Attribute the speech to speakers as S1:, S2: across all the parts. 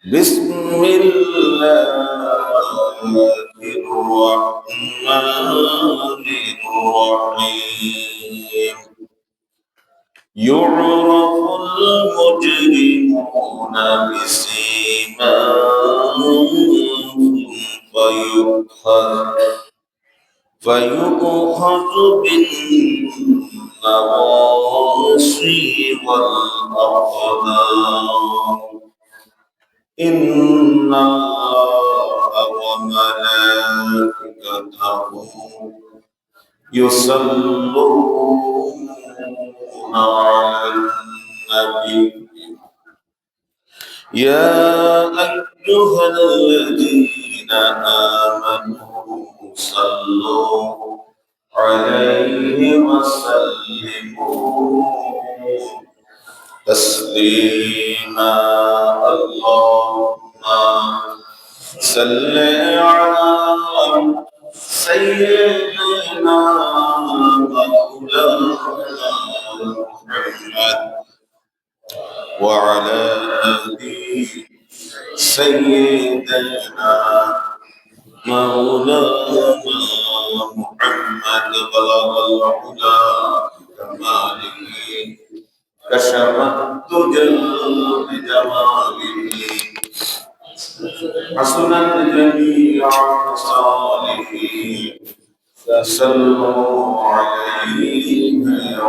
S1: بسم الله الرحمن الرحيم يعرف المجرمون بسيماهم فيؤخذ بالنواصي والأقدام إن الله وملائكته يصلون على النبي يا أيها الذين آمنوا صلوا عليه وسلموا تسليما اللهم صل على سيدنا مولانا محمد وعلى آل سيدنا مولانا محمد بلغ العلا كماله كشف الدجى بجماله حسنت جميع خصاله فصلوا عليه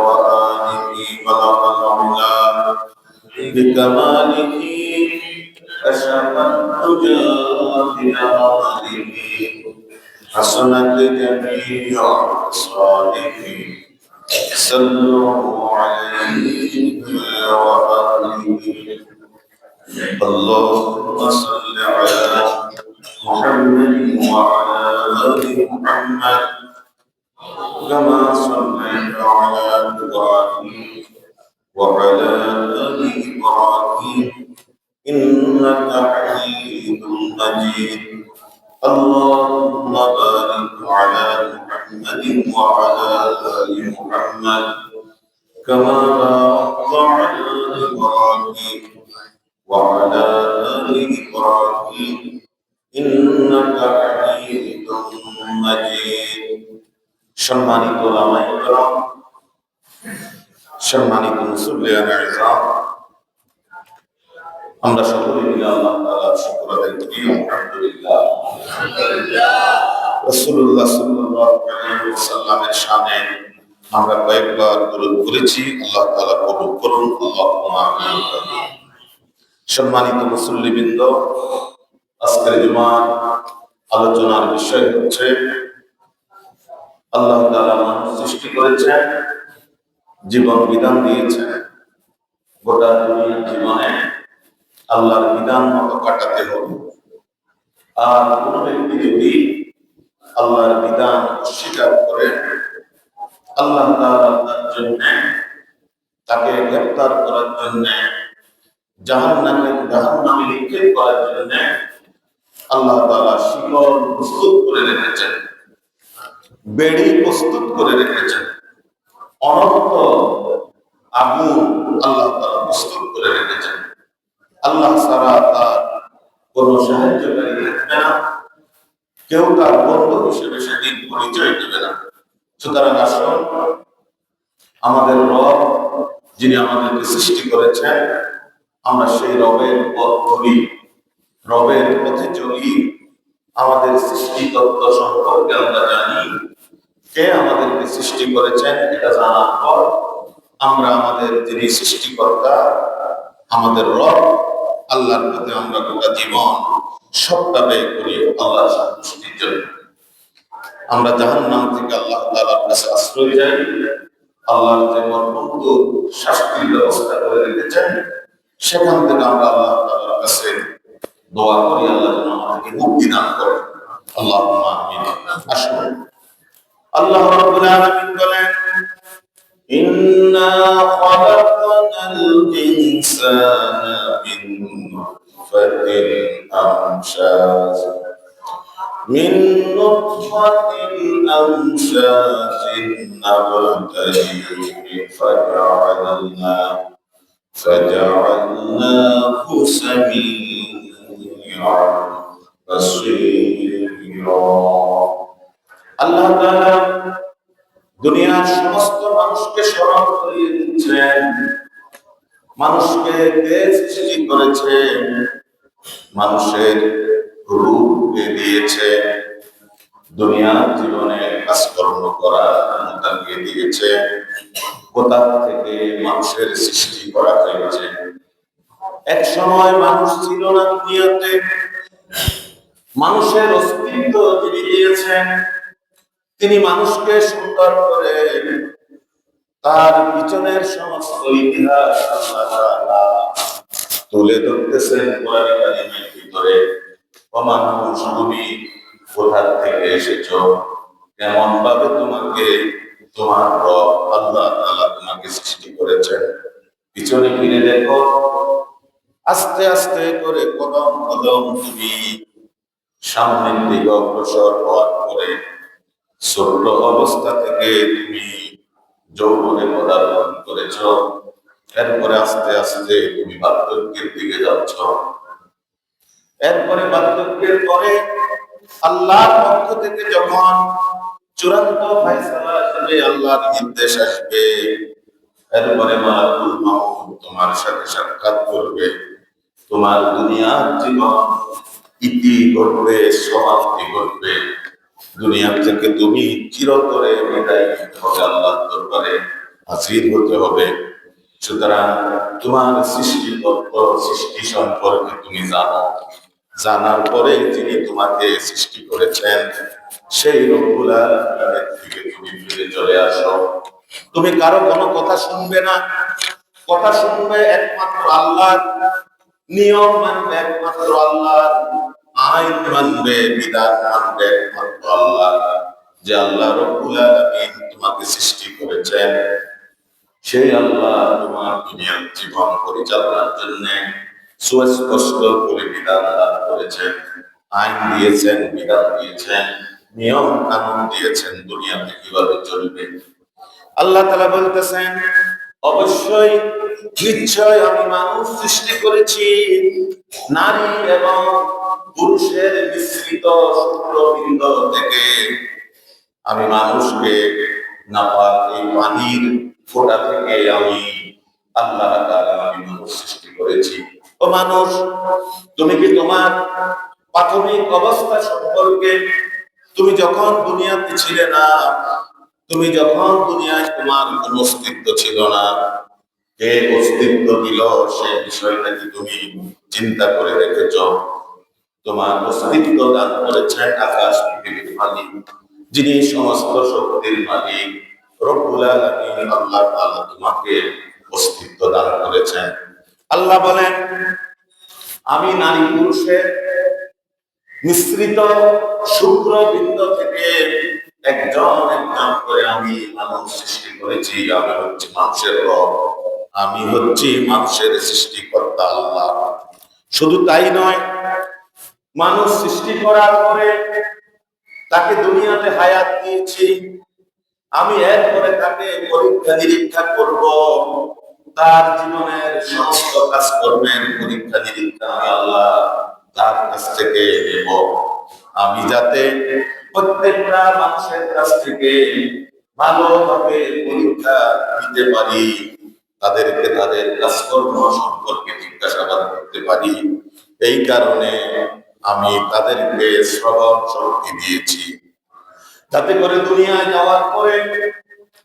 S1: وآله بلغ العلا بكماله كشف الدجى بجماله حسنت جميع خصاله صلوا عليه وآله اللهم صل على محمد وعلى آل محمد كما صليت على إبراهيم وعلى آل إبراهيم إنك حميد مجيد اللهم بارك على محمد وعلى آل محمد كما باركت على إبراهيم وعلى آل إبراهيم إنك حميد مجيد সম্মানিত ওলামায়ে কেরাম, সম্মানিত মুসল্লিয়ানে ইজরাম, আমরা সকলে মিলে আল্লাহ তাআলার শুকর আদায় করি। আলহামদুলিল্লাহ। রাসূলুল্লাহ সাল্লাল্লাহু আলাইহি ওয়াসাল্লামের শানে আমরা কয়েকবার দরুদ করেছি, আল্লাহ তাআলা কবুল করুন। আল্লাহুম্মা আমিন। সম্মানিত মুসল্লিবৃন্দ, আজকের জুমার আলোচনার বিষয় হচ্ছে আল্লাহ তাআলা মানুষ সৃষ্টি করেছেন, জীবন বিধান দিয়েছেন। গোটা দুনিয়ার জীবনে আল্লাহর বিধান মতো কাটাতে হবে। আর কোন ব্যক্তি যদি আল্লাহর বিধান অস্বীকার করে, আল্লাহ তাআলা তার জন্য তাকে গ্রেফতার করার জন্য জাহান্নামে নিক্ষেপ করার জন্য আল্লাহ তাআলা শিকল প্রস্তুত করে রেখেছেন, বেড়ি প্রস্তুত করে রেখেছেন, অনন্ত আগুন আল্লাহ তাআলা প্রস্তুত করে রেখেছেন। আল্লাহ ছাড়া তার কোন সাহায্যকারী থাকবে না, কেউ তার বন্ধু হিসেবে সেদিন পরিচয় দেবে না। সুতরাং আসুন আমাদের রব, যিনি আমাদেরকে সৃষ্টি করেছেন, আমরা সেই রবের পথ ধরি, রবের পথে চলি। আমাদের সৃষ্টিতত্ত্ব সম্পর্কে আমরা জানি, কে আমাদেরকে সৃষ্টি করেছেন এটা জানার পর আমরা আমাদের যিনি সৃষ্টিকর্তা, আমাদের রব আল্লাহর পথে আমরা গোটা জীবন সবটা ব্যয় করি আল্লাহর সন্তুষ্টির জন্য। আমরা জাহান্নাম থেকে আল্লাহ তাআলার কাছে আশ্রয় যাই। আল্লাহর যে মর্মন্তুদ শাস্তির ব্যবস্থা করে রেখেছেন, সেখান থেকে আমরা আল্লাহ তাআলার কাছে দোয়া করি, আল্লাহ যেন আমাদেরকে মুক্তি দান করেন। আল্লাহুম্মা আমিন। আসুন আল্লাহ রাব্বুল আলামিন বলেন, ইন্না খালাকনাল ইনসানা মিন নুতফাতিন আমশাজ নাবতালিহি فجعلناه سميعا بصيرا আল্লাহ তাআলা দুনিয়ার সমস্ত মানুষকে স্মরণ করিয়ে দিচ্ছেন, মানুষকে কে সৃষ্টি করেছেন, মানুষের রূপ কে দিয়েছে, দুনিয়ার জীবনে কাজকর্ম করার ক্ষমতা কে দিয়েছে, কোথা থেকে মানুষের সৃষ্টি করা হয়েছে। এক সময় মানুষ ছিল না দুনিয়াতে, মানুষের অস্তিত্ব যিনি দিয়েছেন, তিনি মানুষকে সুন্দর করে তার পিছনের সমস্ত ইতিহাস আল্লাহ তাআলা তুলে ধরতেছেন কোরআন কারীমের ভিতরে। ও মানুষ, তুমি কোথা থেকে এসেছো, কেমন ভাবে তোমাকে তোমার রব আল্লাহ তাআলা তোমাকে সৃষ্টি করেছেন। পিছনে ফিরে দেখো, আস্তে আস্তে করে কদম কদম তুমি সামনের দিকে অগ্রসর হওয়ার পরে ছোট্ট অবস্থা থেকে তুমি যৌবনে পদার্পণ করেছ, এরপরে আস্তে আস্তে তুমি বার্ধক্যের দিকে যাচ্ছ। এরপরে বার্ধক্যের পরে আল্লাহর পক্ষ থেকে যখন চূড়ান্ত ফয়সালা আসবে, আল্লাহর নির্দেশ আসবে, এরপরে মালাকুল মাউত তোমার সাথে সাক্ষাৎ করবে, তোমার দুনিয়ার জীবন ইতি ঘটবে, সমাপ্তি ঘটবে, দুনিয়া থেকে তুমি চিরতরে বিদায় নিতে হবে, আল্লাহর দরবারে হাজির হতে হবে। সুতরাং তোমার সৃষ্টিতত্ত্ব, সৃষ্টি সম্পর্কে তুমি জানো, জানার পরে যিনি তোমাকে সৃষ্টি করেছেন সেই রব্বুল আলামিনের দিকে তুমি ফিরে চলে আসো। তুমি কারো কোনো কথা শুনবে না, কথা শুনবে একমাত্র আল্লাহর, নিয়ম মানবে একমাত্র আল্লাহর, আইন মানবে, বিধান মানবে একমাত্র আল্লাহ। যে আল্লাহ রব্বুল আলামিন তোমাকে সৃষ্টি করেছেন, সেই আল্লাহ তোমার দুনিয়ার জীবন পরিচালনার জন্য সুস্পষ্ট করে বিধান দান করেছেন, আইন দিয়েছেন, বিধান দিয়েছেন, নিয়ম কানুন দিয়েছেন, দুনিয়াতে কিভাবে চলবে। আল্লাহ তাআলা বলতেছেন, অবশ্যই নিশ্চয় আমি মানুষ সৃষ্টি করেছি নারী এবং পুরুষের মিশ্রিত শুক্রবিন্দ থেকে। আমি মানুষকে নাপাক এই পানির ফোঁটা থেকে আমি আল্লাহ তাআলা আমি মানুষ সৃষ্টি করেছি। ও মানুষ, তুমি কি তোমার প্রাথমিক অবস্থা সম্পর্কে, তুমি যখন দুনিয়াতে ছিলে না, তুমি যখন দুনিয়ায় তোমার কোন অস্তিত্ব ছিল না, কে অস্তিত্ব দিল সে বিষয়টা কি তুমি চিন্তা করে রেখেছ? তোমার অস্তিত্ব দান করেছেন আকাশ পৃথিবীর মালিক, যিনি সমস্ত শক্তির মালিক রব্বুল আলামিন আল্লাহ তাআলা তোমাকে অস্তিত্ব দান করেছেন। আল্লাহ বলেন, আমি নারী পুরুষের মিশ্রিত শুক্রবিন্দ থেকে একজন একজন করে আমি মানুষ সৃষ্টি করেছি। আমি হচ্ছি মানুষের রব, আমি হচ্ছি মানুষের সৃষ্টিকর্তা আল্লাহ। শুধু তাই নয়, মানুষ সৃষ্টি করার পরে তাকে দুনিয়াতে হায়াত দিয়েছি, আমি এরপরে তাকে পরীক্ষা নিরীক্ষা করব, তার জীবনের সমস্ত কাজকর্মের পরীক্ষা নিরীক্ষা আমি আল্লাহ তার কাছ থেকে নেব। আমি যাতে প্রত্যেকটা মানুষের কাছ থেকে ভালোভাবে পরীক্ষা দিতে পারি, তাদেরকে তাদের কাজকর্ম সম্পর্কে জিজ্ঞাসাবাদ করতে পারি, এই কারণে আমি তাদেরকে শ্রবণ শক্তি দিয়েছি, যাতে করে দুনিয়ায় যাওয়ার পরে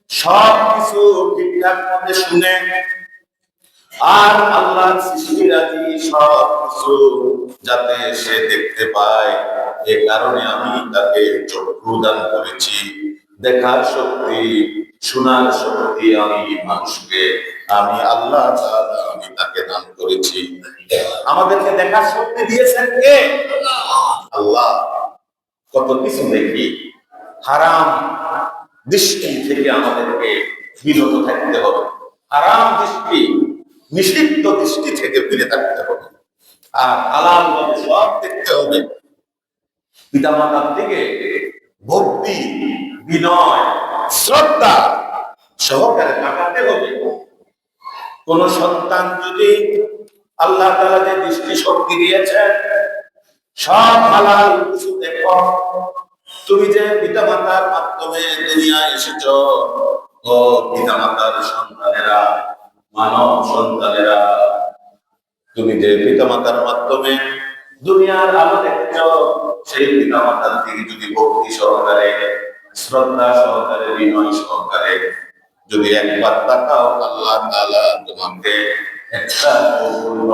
S1: সব কিছু ঠিকঠাক মতে শুনে আর আল্লাহর সৃষ্টিরাজি সব কিছু যাতে সে দেখতে পায়। এ কারণে আমি তাকে চক্ষু দান করেছি, দেখার শক্তি, শোনার শক্তি আমি মানুষকে, আমি আল্লাহ তাআলা আমি তাকে দান করেছি। আমাদেরকে দেখার শক্তি দিয়েছেন কে? আল্লাহ। কত কিছু দেখি, হারাম দৃষ্টি থেকে আমাদেরকে বিরত থাকতে হবে, হারাম দৃষ্টি, নিষিদ্ধ দৃষ্টি থেকে ফিরে থাকতে হবে, আর হালাল ভাবে সব দেখতে হবে। পিতামাতার দিকে ভক্তি, বিনয়, শ্রদ্ধা সহকারে তাকাতে হবে। কোন সন্তান যদি আল্লাহ তাআলা যে দৃষ্টি শক্তি দিয়েছেন, সব হালাল কিছু দেখো। তুমি যে পিতামাতার মাধ্যমে দুনিয়ায় এসেছো, ও পিতামাতার সন্তানেরা, মানব সন্তানেরা, তুমি যে পিতামাতার মাধ্যমে দুনিয়ার আলো দেখছো, সেই পিতামাতার দিকে যদি ভক্তি সহকারে, শ্রদ্ধা সহকারে, বিনয় সহকারে যদি একবার তাকাও, আল্লাহ তাআলা তোমাকে একটা কবুল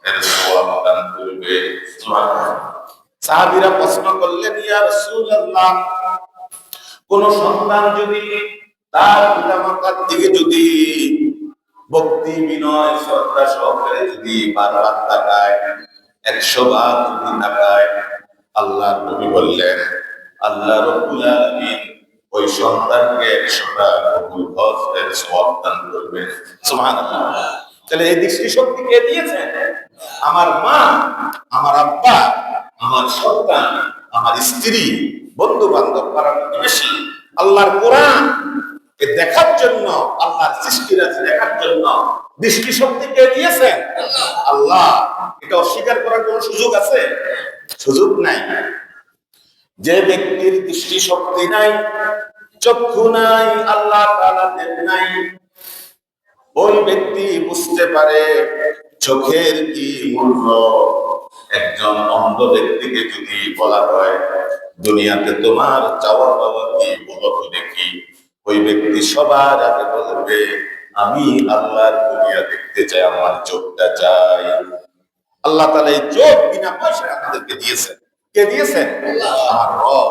S1: এর সওয়াব দান করবে। সুবহানাল্লাহ। সাহাবীরা প্রশ্ন করলেন, ইয়া রাসূলুল্লাহ, কোন সন্তান যদি তার পিতামাতার দিকে যদি ভক্তি বিনয় শ্রদ্ধা সহকারে যদি বারবার তাকায়, 100 বার যদি তাকায়, আল্লাহর নবী বললেন আল্লাহ রাব্বুল আলামিন ওই সন্তানকে 100টা কবুল হজের সওয়াব দান করবেন। সুবহানাল্লাহ। তাহলে এই দৃষ্টি শক্তি কে দিয়েছেন? আমার মা, আমার আব্বা, আমার সন্তান, আমার স্ত্রী, বন্ধু বান্ধব, পাড়া প্রতিবেশী। আল্লাহর কোরআন দেখার জন্য, আল্লাহর সৃষ্টিরাজি দেখার জন্য দৃষ্টি শক্তি কে দিয়েছেন? আল্লাহ। এটা অস্বীকার করার কোন সুযোগ আছে? সুযোগ নাই। যে ব্যক্তির দৃষ্টি শক্তি নাই, চক্ষু নাই, আল্লাহ তাআলা দেন নাই, ওই ব্যক্তি বুঝতে পারে চোখের কি মূল্য। একজন অন্ধ ব্যক্তিকে যদি বলা হয় দুনিয়াতে তোমার চাওয়া পাওয়া কি, বলো তো দেখি, ওই ব্যক্তি সবার আগে বলবে আমি আল্লাহর দুনিয়া দেখতে চাই, আমার চোখটা চাই। আল্লাহ তাআলা এই চোখ বিনা পয়সায় আমাদেরকে দিয়েছেন। কে দিয়েছেন? আমার রব।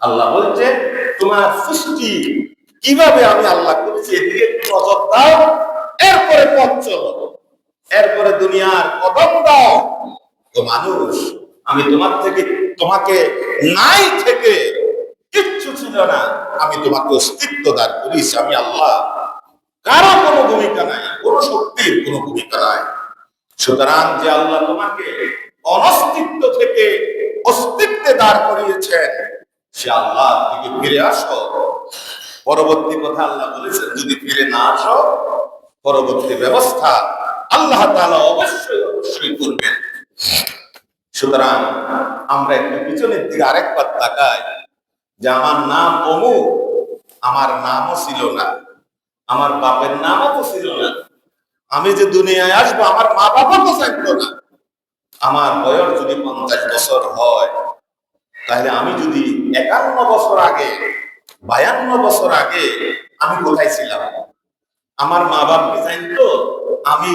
S1: আল্লাহ বলছে তোমার সৃষ্টি কিভাবে আমি আল্লাহ করেছি এদিকে একটু নজর দাও, এরপরে পথ চলো, এরপরে দুনিয়ার কদম দাও। তো মানুষ, আমি তোমাকে নাই থেকে, কিচ্ছু ছিল না, আমি তোমাকে অস্তিত্ব দান করেছি। আমি আল্লাহ, কারো কোনো ভূমিকা নাই, কোনো শক্তির কোনো ভূমিকা নাই। সুতরাং যে আল্লাহ তোমাকে অনস্তিত্ব থেকে অস্তিত্বে দাঁড় করিয়েছেন, সে আল্লাহ থেকে ফিরে আসো। পরবর্তী কথা আল্লাহ বলেছেন, যদি ফিরে না আসো, পরবর্তী ব্যবস্থা আল্লাহ তাআলা অবশ্যই করবেন। সুতরাং আমরা একটু পিছনের দিকে আরেকবার তাকাই, যে আমার নাম অমুক, আমার নামও ছিল না, আমার বাপের নামও তো ছিল না, আমি যে দুনিয়ায় আসবো আমার মা বাবা তো চাইতো না। আমার বয়স যদি 50 বছর হয়, তাহলে আমি যদি 51 বছর আগে, 52 বছর আগে আমি কোথায় ছিলাম? আমার মা বাবা কি জানতো আমি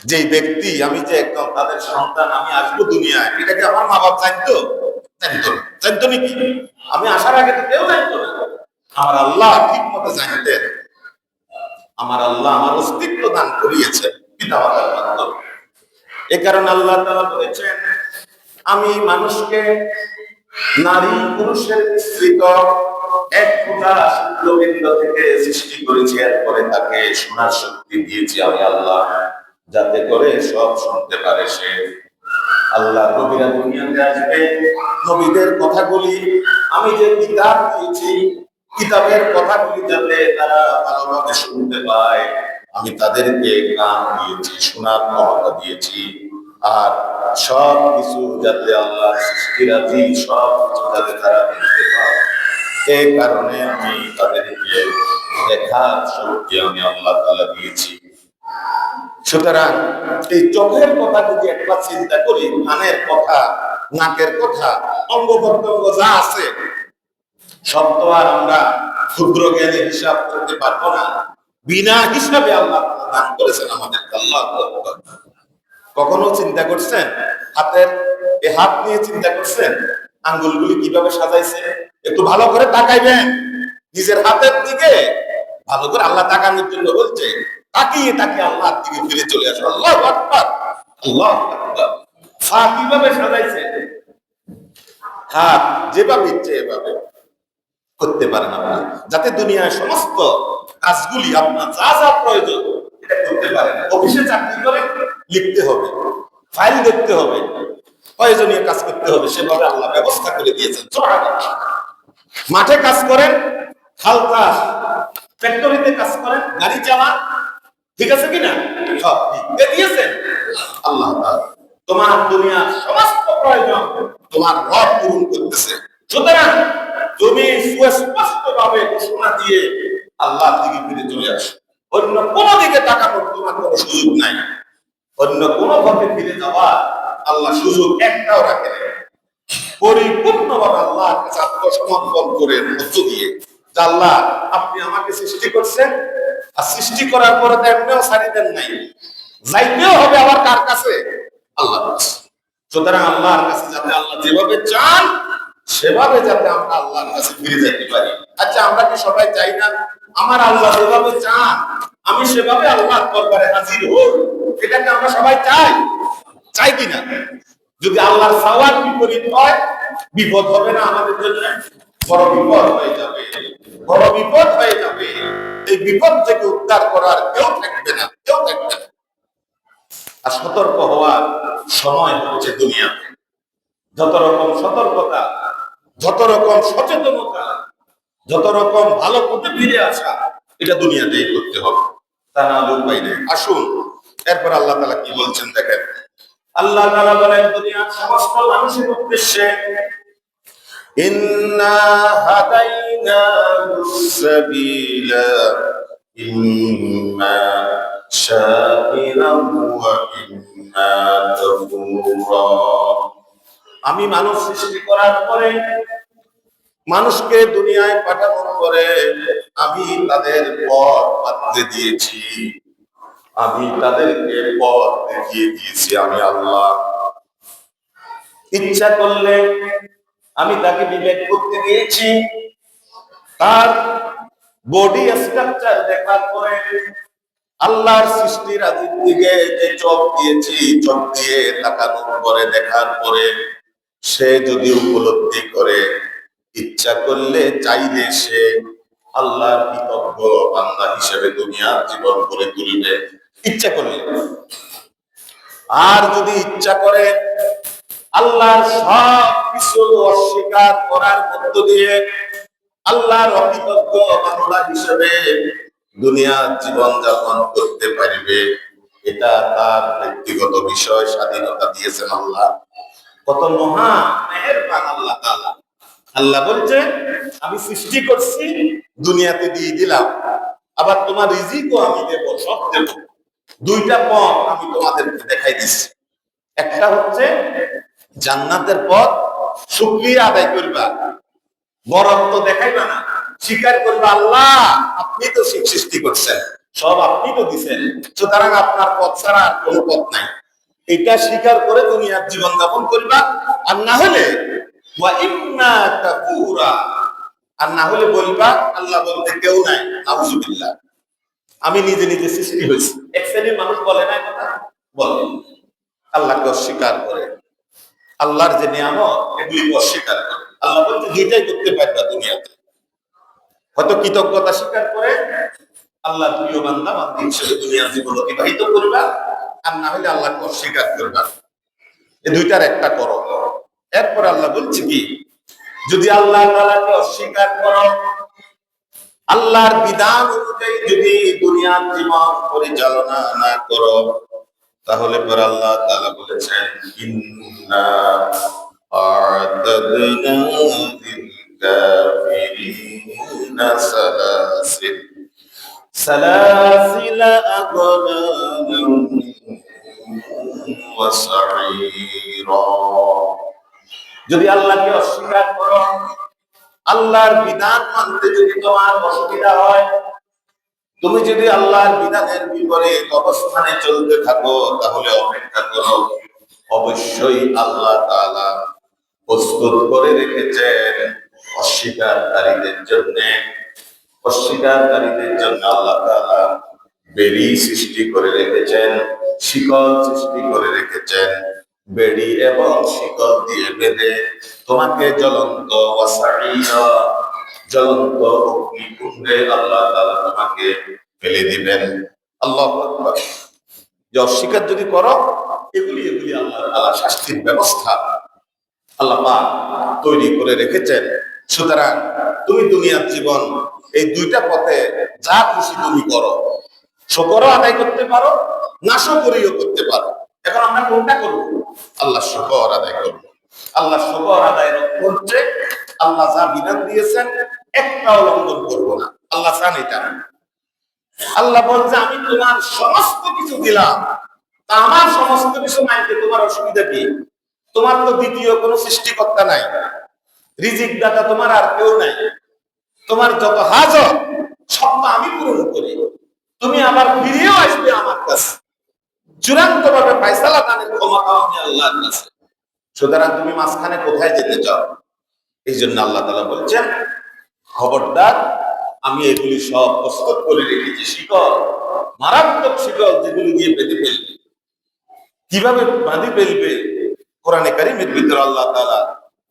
S1: যে ব্যক্তি, আমি যে একদম তাদের সন্তান, আমি আসবো দুনিয়ায়, এটাকে আমার মা বাবা জানতো? জানতো নাকি? আমি আসার আগে তো কেউ জানতো না। আমার আল্লাহ ঠিক মতো জানতেন। আমার আল্লাহ আমার অস্তিত্ব দান করিয়েছে পিতামাতার মাধ্যমে। এ কারণে আল্লাহ তাআলা বলেছেন, আমি মানুষকে নারী পুরুষের মিশ্রিত এক ফোঁটা শুক্রবিন্দু থেকে সৃষ্টি করেছি, এরপরে তাকে শোনার শক্তি দিয়েছি আমি আল্লাহ, যাতে করে সব শুনতে পারে সে। আল্লাহ নবীরা দুনিয়াতে আসবে, নবীদের কথাগুলি আমি যে কিতাব দিয়েছি, কিতাবের কথাগুলি যাতে তারা ভালোভাবে শুনতে পায়, আমি তাদেরকে কান দিয়েছি, শোনার ক্ষমতা দিয়েছি। আর সব কিছু যাতে আল্লাহ সৃষ্টিরাজি সব কিছু যাতে তারা দেখতে পায়, এই কারণে আমি তাদেরকে দেখার শক্তি আমি আল্লাহ তাআলা দিয়েছি। সুতরাং এই চোখের কথা যদি একবার চিন্তা করি, কানের কথা, নাকের কথা, অঙ্গ প্রত্যঙ্গ যা আছে, সব তো আর আমরা ক্ষুদ্র জ্ঞানে হিসাব করতে পারবো না। বিনা হিসাবে আল্লাহ দান করেছেন আমাদের। আল্লাহু আকবার। কখনো চিন্তা করছেন হাতের এই হাত নিয়ে চিন্তা করছেন আঙ্গুলগুলি কিভাবে সাজাইছে? একটু ভালো করে তাকাইবেন নিজের হাতের দিকে, ভালো করে আল্লাহ তাকানোর জন্য বলছে, তাকিয়ে তাকিয়ে আল্লাহর দিকে ফিরে চলে আসো। আল্লাহু আকবার, আল্লাহু আকবার। পা কিভাবে সাজাইছে? হাত যেভাবে ইচ্ছে এভাবে করতে পারেন আপনি, যাতে দুনিয়ার সমস্ত কাজগুলি আপনার যা যা প্রয়োজন এটা করতে পারেন। অফিসে চাকরি করে লিখতে হবে, ফাইল দেখতে হবে, প্রয়োজনীয় কাজ করতে হবে, সেভাবে আল্লাহ ব্যবস্থা করে দিয়েছেন। মাঠে কাজ করেন, খাল চাষ, ফ্যাক্টরিতে কাজ করেন, গাড়ি চালান, ঠিক আছে কিনা? সব দিয়েছেন আল্লাহ তাআলা। তোমার দুনিয়ার সমস্ত প্রয়োজন তোমার রব পূরণ করতেছে। সুতরাং তুমি সুস্পষ্ট ভাবে ঘোষণা দিয়ে আল্লাহর দিকে ফিরে চলে আসো। অন্য কোন দিকে তাকানোর তোমার কোনো সুযোগ নাই। অন্য কোন পথে ফিরে যাওয়া আল্লাহ সুযোগ একটাও রাখে না। পরিপূর্ণভাবে আল্লাহর কাছে আত্মসমর্পণ করে মধ্য দিয়ে, আল্লাহ আপনি আমাকে সৃষ্টি করছেন, আর সৃষ্টি করার পরে তো এমনিও ছাড়ি দেন নাই, যাইতেও হবে আবার কার কাছে? আল্লাহর কাছে। সুতরাং আল্লাহর কাছে যাতে আল্লাহ যেভাবে চান সেভাবে যাতে আমরা আল্লাহর কাছে ফিরে যেতে পারি। আচ্ছা, আমরা কি সবাই চাই না আমার আল্লাহ যেভাবে চান আমি সেভাবে আল্লাহর দরবারে হাজির হই? এটাকে আমরা সবাই চাই, চাই কিনা? যদি আল্লাহর চাওয়ার বিপরীত হয়, বিপদ হবে না আমাদের জন্য? বড় বিপদ হয়ে যাবে, বড় বিপদ হয়ে যাবে। এই বিপদ থেকে উদ্ধার করার কেউ থাকবে না, কেউ থাকবে না। আর সতর্ক হওয়ার সময় হচ্ছে দুনিয়াতে। যত রকম সতর্কতা, যত রকম সচেতনতা, যত রকম ভালো পথে ফিরে আসা, এটা দুনিয়াতেই করতে হবে, তা না উপায় নেই। আসুন এরপর আল্লাহ তাআলা কি বলছেন দেখেন। আল্লাহ তাআলা বলেন দুনিয়ার সমস্ত মানুষের উদ্দেশ্যে, ইন্না হাদাইনাহুস সাবিলা ইম্মা শাকিরান ওয়া ইম্মা কাফুরা। আমি মানুষ সৃষ্টি করার পরে, মানুষকে দুনিয়ায় পাঠানোর পরে আমি তাদের পথ বাতলে দিয়েছি, আমি তাদেরকে পথ দেখিয়ে দিয়েছি। আমি আল্লাহ ইচ্ছা করলে আমি তাকে বিবেক করতে দিয়েছি। তার বডি স্ট্রাকচার দেখার পরে, আল্লাহর সৃষ্টির আদির দিকে যে চোখ দিয়েছি, চোখ দিয়ে তাকানোর পরে, দেখার পরে সে যদি উপলব্ধি করে, ইচ্ছা করলে চাইলে সে আল্লাহর কৃতজ্ঞ বান্দা হিসেবে দুনিয়ার জীবন করে তুলবে, ইচ্ছা করলে। আর যদি ইচ্ছা করে আল্লাহর সব কিছু অস্বীকার করার মধ্য দিয়ে আল্লাহর অকৃতজ্ঞ বান্দা হিসেবে দুনিয়ার জীবন যাপন করতে পারবে, এটা তার ব্যক্তিগত বিষয়, স্বাধীনতা দিয়েছেন আল্লাহ। কত মহা মেহেরবান আল্লাহ তাআলা। আল্লাহ বলছে আমি সৃষ্টি করছি, দুনিয়াতে দিয়ে দিলাম, আবার তোমার রিজিকও আমি দেব, সব দেব। দুইটা পথ আমি তোমাদেরকে দেখাই দিচ্ছি। একটা হচ্ছে জান্নাতের পথ, শুকরিয়া আদায় করবা, বরত্ব দেখাইবা না, স্বীকার করবা আল্লাহ আপনি তো সৃষ্টি করছেন, সব আপনি তো দিচ্ছেন, সুতরাং আপনার পথ ছাড়া আর কোনো পথ নাই। এটা স্বীকার করে দুনিয়ার জীবন যাপন করবা। আর না হলে আর না হলে বলবা আল্লাহ বলতে কেউ নাই, নাউজুবিল্লাহ, আমি নিজে নিজে সৃষ্টি হয়েছি। এক শ্রেণীর মানুষ বলে না কথা, বলে আল্লাহকে অস্বীকার করে, আল্লাহর যে নিয়ামত এগুলি অস্বীকার করে। আল্লাহ বলতে এটাই করতে পারবা দুনিয়াতে, হয়তো কৃতজ্ঞতা স্বীকার করে আল্লাহর প্রিয় বান্দা বান্দী হিসেবে দুনিয়ার জীবন অতিবাহিত করবা, আর না হলে আল্লাহকে অস্বীকার করবা। এই দুইটার একটা করো। এরপর আল্লাহ বলছে কি, যদি আল্লাহ তাআলাকে অস্বীকার করো, আল্লাহর বিধান অনুযায়ী যদি দুনিয়ার জীবন পরিচালনা না করো, তাহলে পর আল্লাহ তাআলা বলেছেন ইন্না আ'তাদনা লিল কাফিরিনা সালাসিলা আগলালাম ওয়া সাঈরা। যদি আল্লাহকে অস্বীকার করো, আল্লাহর বিধান মানতে যদি তোমার অসুবিধা হয়, তুমি যদি আল্লাহর বিধানের বিপরীত অবস্থানে চলতে থাকো, তাহলে অপেক্ষা করো, অবশ্যই আল্লাহ তাআলা প্রস্তুত করে রেখেছেন অস্বীকারীদের জন্য। অস্বীকারীদের জন্য আল্লাহ তাআলা বেড়ি সৃষ্টি করে রেখেছেন, শিকল সৃষ্টি করে রেখেছেন। বেড়ি এবং শিকল দিয়ে বেঁধে তোমাকে জ্বলন্ত ওয়াসাঈরা, জ্বলন্ত অগ্নিকুণ্ডে আল্লাহ তাআলা তোমাকে ফেলে দিবেন। আল্লাহু আকবার। যে অস্বীকার যদি করো, এগুলি আল্লাহ তাআলা শাস্তির ব্যবস্থা আল্লাহ পাক তৈরি করে রেখেছেন। সুতরাং তুমি দুনিয়ার জীবন এই দুইটা পথে যা খুশি তুমি করো, শুকরও আদায় করতে পারো, নাশকরিও করতে পারো। এখন আমরা কোনটা করব? আল্লাহ শুকর আদায় করব। আল্লাহ শুকর আদায়ের অর্থ হচ্ছে আল্লাহ যা বিধান দিয়েছেন একটাও লঙ্ঘন করব না। আল্লাহ চান এটা। আল্লাহ বলছে আমি তোমার সমস্ত কিছু দিলাম, তা আমার সমস্ত কিছু মানতে তোমার অসুবিধা কি? তোমার তো দ্বিতীয় কোনো সৃষ্টিকর্তা নাই, রিজিক দাতা তোমার আর কেউ নাই, তোমার যত হাজত সব তো আমি পূরণ করি, তুমি আবার ফিরেও আসবে আমার কাছে, চূড়ান্ত ভাবে ফায়সালা দানের ক্ষমতা আমি আল্লাহর কাছে। সুতরাং তুমি মাঝখানে কোথায় যেতে চাও? এই জন্য আল্লাহ তাআলা বলছেন খবরদার, আমি এগুলি সব প্রস্তুত করে রেখেছি, শিকল, মারাত্মক শিকল যেগুলি দিয়ে বেঁধে ফেলবে। কিভাবে বাঁধে ফেলবে? কোরআনে কারীমের ভিতরে আল্লাহ তাআলা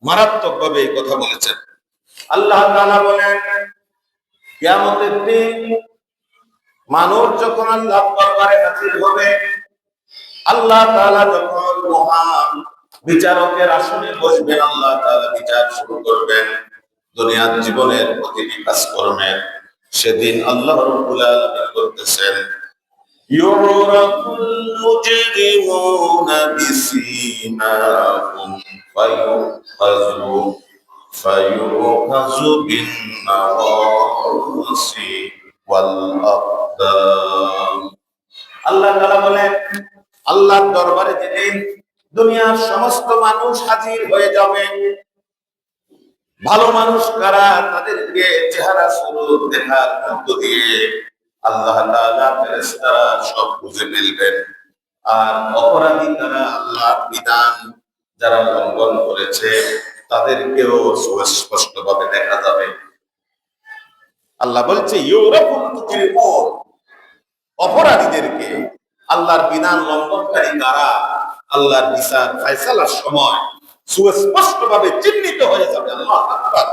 S1: মারাত্মক ভাবে এই কথা বলেছেন। আল্লাহ তাআলা বলেন কিয়ামতের দিন মানুষ যখন আল্লাহর দরবারে হাজির হবে, আল্লাহ তাআলা যখন মহান বিচারকের আসনে বসবেন, আল্লাহ তাআলা বিচার শুরু করবেন দুনিয়ার জীবনের প্রতিটি কাজকর্মের। সেদিন আল্লাহ রাব্বুল আলামিন বলতেছেন ইউরাফুল মুজরিমুনা বিসীমাহুম ফায়ুখাযু বিন নাওয়াসি ওয়াল আকদাম। আল্লাহ তাআলা বলেন আল্লাহর দরবারে যেদিন দুনিয়ার সমস্ত মানুষ হাজির হয়ে যাবে, ভালো মানুষ কারা তাদেরকে চেহারা স্বরূপ দেখার মধ্য দিয়ে আল্লাহ তাআলা ফেরেশতারা সব বুঝে ফেলবেন। আর অপরাধী কারা, আল্লাহর বিধান যারা লঙ্ঘন করেছে তাদেরকেও সুস্পষ্ট ভাবে দেখা যাবে। আল্লাহ বলছে ইউরাফুল মুজরিমুন, অপরাধীদেরকে, আল্লাহর বিধান লঙ্ঘনকারী কারা, আল্লাহর বিচার ফায়সালার সময় সুস্পষ্ট ভাবে চিহ্নিত হয়ে যাবে। আল্লাহু আকবার।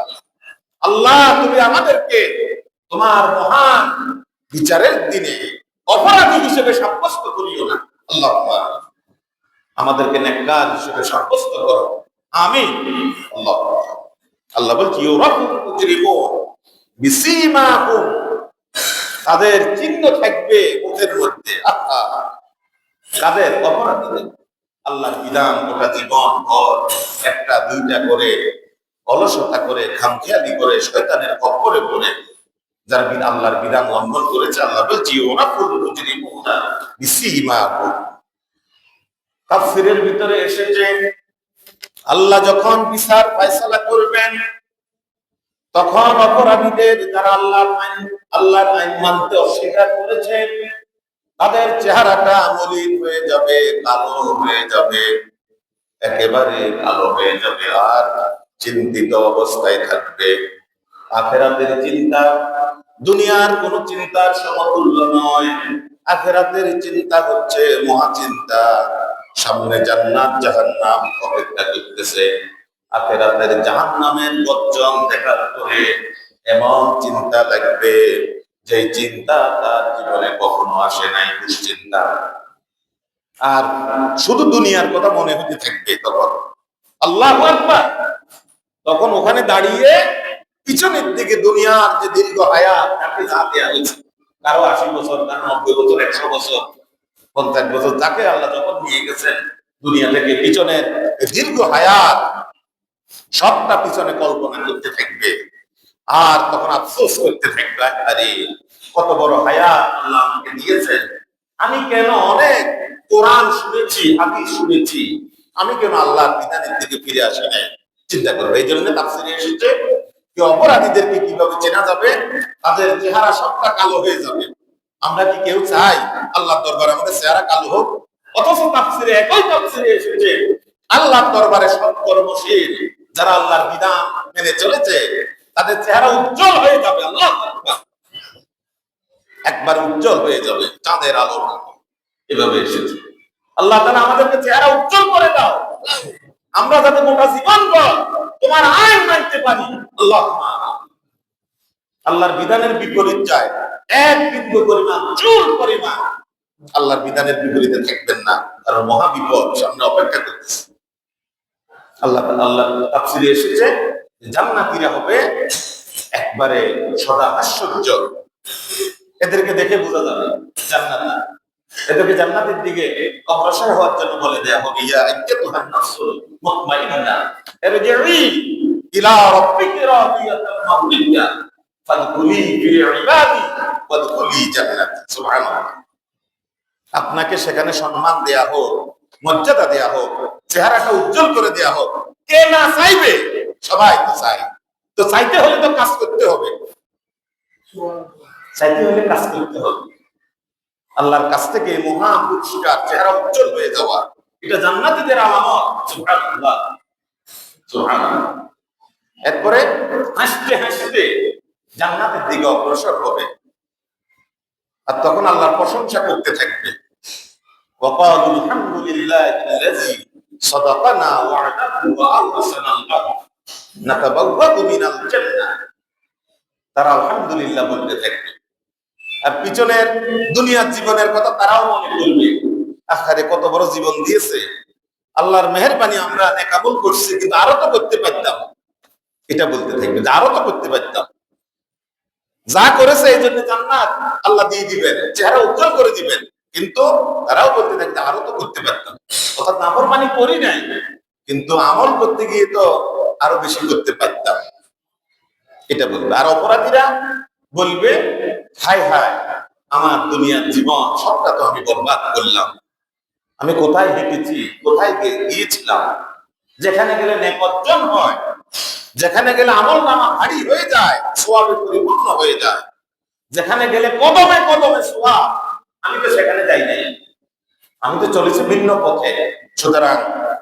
S1: আল্লাহ তুমি আমাদেরকে তোমার মহান বিচারের দিনে অপরাধী হিসেবে সাব্যস্ত করিও না। আল্লাহ আমাদেরকে নেককার হিসেবে সাব্যস্ত করো, আমিন। আল্লাহ আল্লাহ বলছি ইউরাফুল মুজরিমুন বিসীমাহুম, তাদের চিহ্ন থাকবে মুখের মধ্যে। কাদের? অপরাধীদের। আল্লাহর বিধান গোটা জীবন ভর একটা দুইটা করে অলসতা করে খামখেয়ালি করে শয়তানের কবরে পড়ে যারা আল্লাহর বিধান লঙ্ঘন করেছে, আল্লাহ বলছি ইউরাফুল মুজরিমুনা বিসীমাহুম। তাফসীরের ভিতরে এসেছে আল্লাহ যখন বিচার ফয়সালা করবেন তখন অপরাধীদের যারা আল্লাহর আইন মানতে অস্বীকার করেছে তাদের চেহারাটা মলিন হয়ে যাবে, কালো হয়ে যাবে, একেবারে কালো হয়ে যাবে, আর চিন্তিত অবস্থায় থাকবে। আখিরাতের চিন্তা দুনিয়ার কোন চিন্তার সমতুল্য নয়। আখিরাতের চিন্তা হচ্ছে মহাচিন্তা। সামনে জান্নাত জাহান্নাম অপেক্ষা করতেছে। আখিরাতের জাহান্নামের গর্জন দেখার পরে এমন চিন্তা লাগবে যে চিন্তা তার জীবনে কখনো আসে নাই, দুশ্চিন্তা। আর শুধু দুনিয়ার কথা মনে হতে থাকবে। তখন আল্লাহু আকবার, তখন ওখানে দাঁড়িয়ে পিছনের দিকে দুনিয়ার যে দীর্ঘ হায়াত তাকে যা দেয়া হয়েছে, কারো 80 বছর, কারো 90 বছর, 100 বছর, 50 বছর, যাকে আল্লাহ যখন নিয়ে গেছেন দুনিয়া থেকে পিছনের দীর্ঘ হায়াত সবটা পিছনে কল্পনা করতে থাকবে। আর তখন আফসোস করতে থাকবে, আরে কত বড় হায়াত আল্লাহ আমাকে দিয়েছেন, আমি কেন অনেক কোরআন শুনেছি, হাদিস শুনেছি, আমি কেন আল্লাহর বিধানের দিকে ফিরে আসি নাই, চিন্তা করবে। এই জন্য তাফসীরে এসেছে যে অপরাধীদেরকে কিভাবে চেনা যাবে, তাদের চেহারা সবটা কালো হয়ে যাবে। আমরা কি কেউ চাই আল্লাহর দরবারে আমাদের চেহারা কালো হোক? অথচ তাফসীরে একই তাফসীরে এসেছে আল্লাহর দরবারে সৎকর্মশীল যারা আল্লাহর বিধান মেনে চলেছে তাদের চেহারা উজ্জ্বল হয়ে যাবে। আল্লাহু আকবার, একবার উজ্জ্বল হয়ে যাবে চাঁদের আলোর মতো। এভাবে এসেছে। আল্লাহ তাআলা আমাদেরকে চেহারা উজ্জ্বল করে দাও, আমরা যাতে গোটা জীবন তোমার আইন মানতে পারি। আল্লাহর বিধানের বিপরীত যায় এক বিন্দু পরিমাণ, চুল পরিমাণ আল্লাহর বিধানের বিপরীতে থাকবেন না, কারণ মহা বিপদ সামনে অপেক্ষা করতেছে। আল্লাহ তাফসীরে এসেছে জান্নাতীরা হবে একবারে সদা আশ্চর্য, এদেরকে দেখে বোঝা যাবে জান্নাত। এদেরকে জান্নাতের দিকে অগ্রসর হওয়ার জন্য বলে দেয়া হবে ইয়া আইয়াতুহান নাফসুল মুতমাইন্না ইরজিই ইলা রাব্বিকি রাদিয়াতান মারদিয়া ফাদখুলি ফি ইবাদি ওয়াদখুলি জান্নাতি। সুবহানাল্লাহ। আপনাকে সেখানে সম্মান দেয়া হোক, মর্যাদা দেয়া হোক, চেহারাটা উজ্জ্বল করে দেয়া হোক, কে না চাইবে? সবাই তো চাই। তো চাইতে হলে তো কাজ করতে হবে, চাইতে হলে কাজ করতে হবে। আল্লাহর কাছ থেকে মহা পুরস্কার, চেহারা উজ্জ্বল হয়ে যাওয়া, এটা জান্নাতীদের আলামত। সুবহানাল্লাহ, সুবহানাল্লাহ। এরপরে হাসতে হাসতে জান্নাতের দিকে অগ্রসর হবে, আর তখন আল্লাহর প্রশংসা করতে থাকবে। وقالوا الحمد لله الذي صدقنا وعده وأورثنا الأرض نتبوأ من الجنة। তারা আলহামদুলিল্লাহ বলতে থাকবে, আর পিছনের দুনিয়ার জীবনের কথা তারাও মনে করবে, আখারে কত বড় জীবন দিয়েছে, আল্লাহর মেহেরবানি আমরা নেকাবুল করছি, কিন্তু আরো তো করতে পারতাম। এটা বলতে থাকবে যে আরো তো করতে পারতাম। যা করেছে এই জন্য জান্নাত আল্লাহ দিয়ে দিবেন, চেহারা উজ্জ্বল করে দিবেন, কিন্তু তারাও বলতে থাকবে আরো তো করতে পারতাম। অর্থাৎ নাফরমানি করি নাই, কিন্তু আমল করতে গিয়ে তো আরো বেশি করতে পারতাম, এটা বলবে। আর অপরাধীরা বলবে হায় হায়, আমার দুনিয়ার জীবন সবটা তো আমি বরবাদ করলাম। আমি কোথায় হেঁটেছি, কোথায় গিয়েছিলাম, যেখানে গেলে নেক অর্জন হয়, যেখানে গেলে আমল নামা ভারী হয়ে যায়, সোয়াবে পরিপূর্ণ হয়ে যায়, যেখানে গেলে কদমে কদমে সোয়াব, আমি তো সেখানে যাই নাই, আমি তো চলেছি ভিন্ন পথে। সুতরাং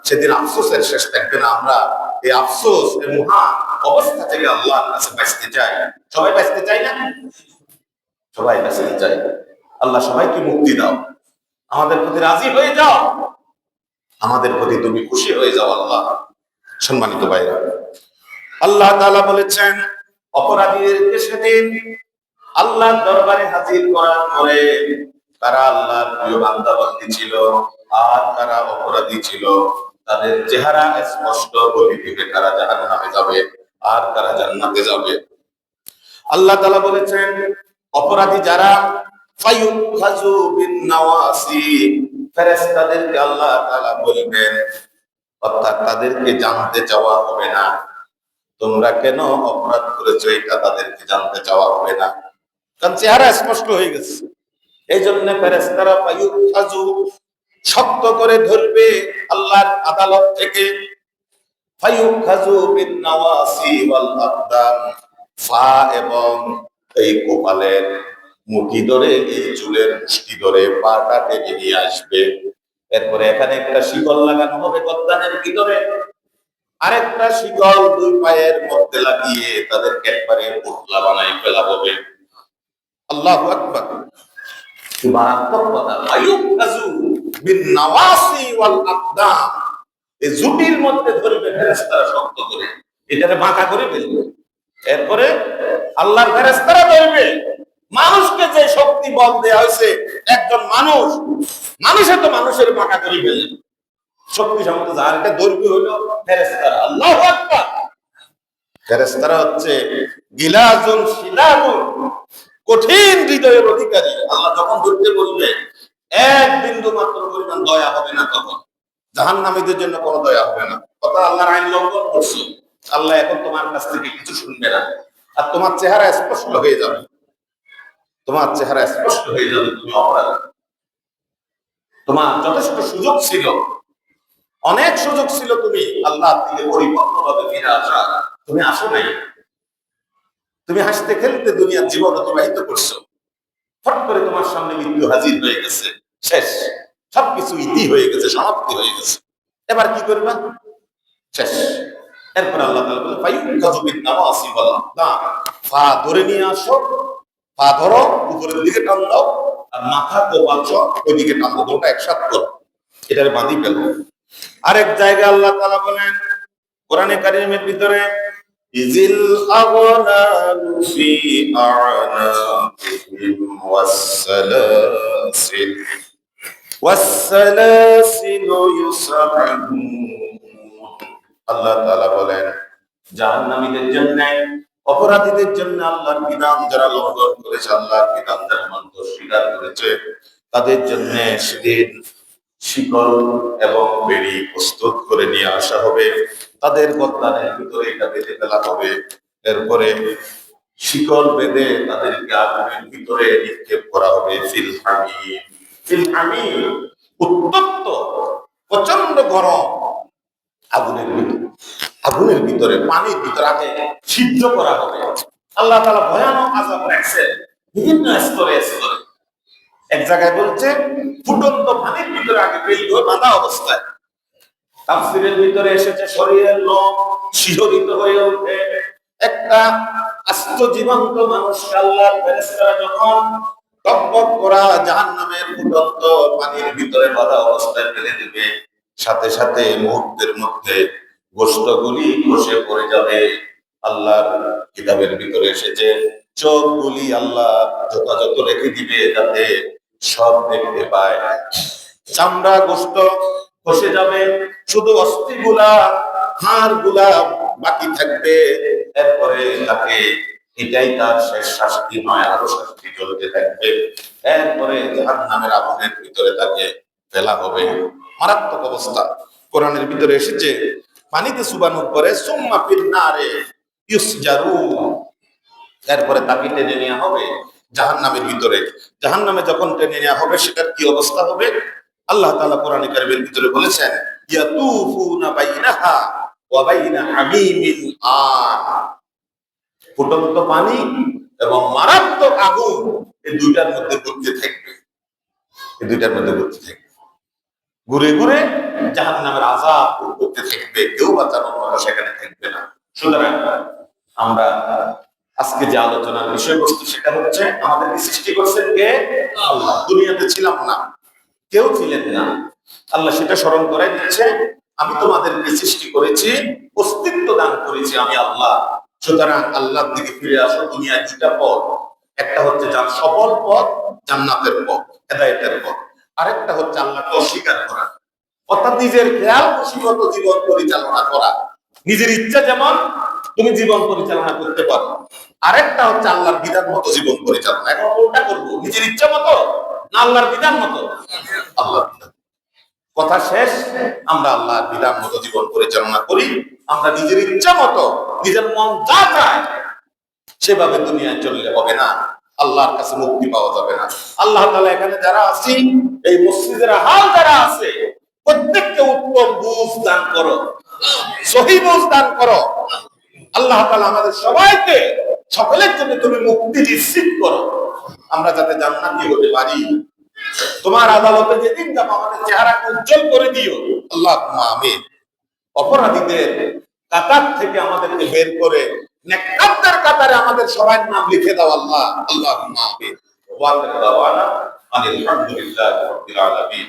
S1: সেদিন আফসোসের শেষ থাকবে না। আমরা এই আফসোস, এই মহা অবস্থা থেকে আল্লাহর কাছে বাঁচতে চাই। সবাই বাঁচতে চাই না? সবাই বাঁচতে চাই। আল্লাহ সবাইকে মুক্তি দাও, আমাদের প্রতি রাজি হয়ে যাও, আমাদের প্রতি তুমি খুশি হয়ে যাও আল্লাহ। সম্মানিত ভাইরা, আল্লাহ তাআলা বলেছেন অপরাধীদেরকে সেদিন আল্লাহর দরবারে হাজির করার পরে তারা আল্লাহর প্রিয় বান্দা বান্দী ছিল আর তারা অপরাধী ছিল, তাদের চেহারা স্পষ্ট বলে দিবে কারা জাহান্নামে যাবে আর কারা জান্নাতে যাবে। আল্লাহ তাআলা বলেছেন অপরাধী যারা ফায়ুখাযু বিন-নাওয়াসি, ফেরেশতাদেরকে আল্লাহ তাআলা বলবেন, অর্থাৎ তাদেরকে জানতে চাওয়া হবে না তোমরা কেন অপরাধ করেছো, এটা তাদেরকে জানতে চাওয়া হবে না, কারণ চেহারা স্পষ্ট হয়ে গেছে। এই জন্য ফেরেশতারা ফায়ুখাযু, শক্ত করে ধরবে আল্লাহর আদালত থেকে। ফায়ুখাযু বিন-নাওয়াসি ওয়াল আকদাম, ফা এবং এই কপালের মুঠি ধরে, এই চুলের মুষ্টি ধরে পাটা টেনে নিয়ে আসবে। এরপরে এখানে একটা শিকল লাগানো হবে গর্দানের ভিতরে, আরেকটা শিকল দুই পায়ের মধ্যে লাগিয়ে তাদেরকে একবারে পুতলা বানাই ফেলা হবে। আল্লাহু আকবার। কি মারাত্মক কথা! ফায়ুখাযু বিন-নাওয়াসি ওয়াল আকদাম, এই জুটির মধ্যে ধরবে ফেরেশতারা শক্ত করে, এটাকে বাঁকা করে ফেলবে। এরপরে আল্লাহর ফেরেশতারা ধরবে মানুষকে, যে শক্তি বল দেয়া হয়েছে, একজন মানুষ, মানুষে তো মানুষের বাঁকা করে ফেলে, শক্তি সম্মত যার, এটা ধরবে হলো ফেরেশতারা। আল্লাহু আকবার। ফেরেশতারা হচ্ছে গিলাজুন শিলাজুন, কঠিন হৃদয়ের অধিকারী। আল্লাহ যখন ধরতে বলবে এক বিন্দু মাত্র পরিমাণ দয়া হবে না, তখন জাহান্নামীদের জন্য কোনো দয়া হবে না। কথা আল্লাহর আইন লঙ্ঘন করছো, আল্লাহ এখন তোমার কাছ থেকে কিছু শুনবে না, আর তোমার চেহারা স্পষ্ট হয়ে যাবে, তোমার চেহারা স্পষ্ট হয়ে যাবে তুমি অপরাধী। তোমার যথেষ্ট সুযোগ ছিল, অনেক সুযোগ ছিল তুমি আল্লাহ থেকে পরিপূর্ণভাবে ফিরে আসা, তুমি আসো নাই। তুমি হাসতে খেলতে দুনিয়ার জীবন অতিবাহিত করছো, ফট করে তোমার সামনে মৃত্যু হাজির হয়ে গেছে, শেষ, সবকিছু ইতি হয়ে গেছে, সমাপ্তি হয়ে গেছে। এবার কি করবা? শেষ। এরপর আল্লাহ তাআলা বলে ফায়ুখাযু বিন-নাওয়াসি ওয়াল আকদাম, পা ধরে নিয়ে আসো, পা ধরো, উপরের দিকে টান দাও, আর মাথা কপাল সব ওইদিকে টান দাও, দুটো একসাথে করো, এটার বাঁধি ফেলো। আরেক জায়গায় আল্লাহ তাআলা বলেন কোরআনে কারীমের ভিতরে, ইজিল আগলালু ফি আ'নাকিহিম ওয়াসসালাসিলু ইউসাবুন। আল্লাহ তাআলা বলেন জাহান্নামীদের জন্য, অপরাধীদের জন্য আল্লাহর বিধান যারা লঙ্ঘন করেছে, আল্লাহর বিধান যারা মানতে অস্বীকার করেছে, তাদের জন্য সেদিন শিকল এবং বেড়ি প্রস্তুত করে নিয়ে আসা হবে, তাদের গর্দানের ভিতরে এটা বেঁধে ফেলা হবে। এরপরে শিকল বেঁধে তাদেরকে আগুনের ভিতরে নিক্ষেপ করা হবে। ফিল হামিম, উত্তপ্ত প্রচন্ড গরম আগুনের ভিতরে পানির ভিতরে আগে সিদ্ধ করা হবে। আল্লাহ তাআলা ভয়ানক আযাব রাখছেন বিভিন্ন স্তরে স্তরে। এক জায়গায় বলছে ফুটন্ত পানির ভিতরে আগে ফেলবে বাঁধা অবস্থায়। তাফসীরের ভিতরে এসেছে শরীরের লোম শিহরিত হয়ে ওঠে। একটা আস্ত জীবন্ত মানুষকে আল্লাহর ফেরেশতারা যখন টকবক করা জাহান্নামের ফুটন্ত পানির ভিতরে বাঁধা অবস্থায় ফেলে দিবে, সাথে সাথে মুহূর্তের মধ্যে গোশতগুলি খসে পড়ে যাবে। আল্লাহর কিতাবের ভিতরে এসেছে চোখগুলি আল্লাহ যথাযথ রেখে দিবে যাতে সব দেখতে পায়। চামড়া গোশত খসে যাবে, শুধু অস্থিগুলা হাড়গুলা বাকি থাকবে। এরপরে তাকে এটাই তার শেষ শাস্তি নয়, আরো শাস্তি চলতে থাকবে। এরপরে জাহান্নামের আগুনের ভিতরে তাকে ফেলা হবে। মারাত্মক অবস্থা। কোরআনের ভিতরে এসেছে পানিতে চুবানোর পরে সুম্মা ফিন নারে ইউসজারুন, এরপরে তাকে টেনে নেওয়া হবে জাহান্নামের ভিতরে। জাহান্নামে যখন টেনে নেওয়া হবে সেটার কি অবস্থা হবে আল্লাহ তাআলা কোরআনে কারীমের ভিতরে বলেছেন ইয়াতুফুনা বাইনাহা ওয়া বাইনা হামিমিন আন, ফুটন্ত পানি এবং মারাত্মক আগুন এই দুইটার মধ্যে ঘুরতে থাকবে। ঘুরে ঘুরে জাহান্নামের আযাব করতে থাকবে, কেউ বাঁচানোর মতো সেখানে থাকবে না। সুতরাং আমরা আজকে যে আলোচনার বিষয়বস্তু সেটা হচ্ছে আমাদেরকে সৃষ্টি করছেন কে? আল্লাহ। দুনিয়াতে ছিলাম না, কেউ ছিলেন না। আল্লাহ সেটা স্মরণ করে দিচ্ছে, আমি তোমাদেরকে সৃষ্টি করেছি, অস্তিত্ব দান করেছি আমি আল্লাহ। সুতরাং আল্লাহর দিকে ফিরে আসো। দুনিয়ায় দুটা পথ, একটা হচ্ছে যার সফল পথ, জান্নাতের পথ, হেদায়েতের পথ। আরেকটা হচ্ছে আল্লাহকে অস্বীকার করা, অর্থাৎ নিজের খেয়াল খুশিমতো জীবন পরিচালনা করা। নিজের ইচ্ছা যেমন তুমি জীবন পরিচালনা করতে পারো, আরেকটা হচ্ছে আল্লাহর বিধান মতো জীবন পরিচালনা। এখন কোনটা করবো, নিজের ইচ্ছা মতো না আল্লাহর বিধান মতো? আল্লাহর বিধান। কথা শেষ। আমরা আল্লাহর বিধান মতো জীবন পরিচালনা করি। আমরা নিজের ইচ্ছা মতো নিজের মন যা চায় সেভাবে দুনিয়ায় চললে হবে না, আল্লাহর কাছে মুক্তি পাওয়া যাবে না। আল্লাহ তাআলা এখানে যারা আছি, এই মসজিদের হাল যারা আছে, প্রত্যেককে উত্তম বুঝ দান করো, সহিহ বুঝ দান করো। আল্লাহ তাআলা আমাদের সবাইকে সকলের জন্য তুমি মুক্তি নিশ্চিত করো, আমরা যাতে জান্নাতি হতে পারি। তোমার আদালতে যেদিন যাব আমাদের চেহারাকে উজ্জ্বল করে দিও, আল্লাহুম্মা আমিন। অপরাধীদের কাতার থেকে আমাদেরকে বের করে নেককারদের কাতারে আমাদের সবার নাম লিখে দাও আল্লাহ। আল্লাহুম্মা আমিন। ওয়া আখিরু দাওয়ানা আনিল হামদুলিল্লাহি রাব্বিল আলামিন।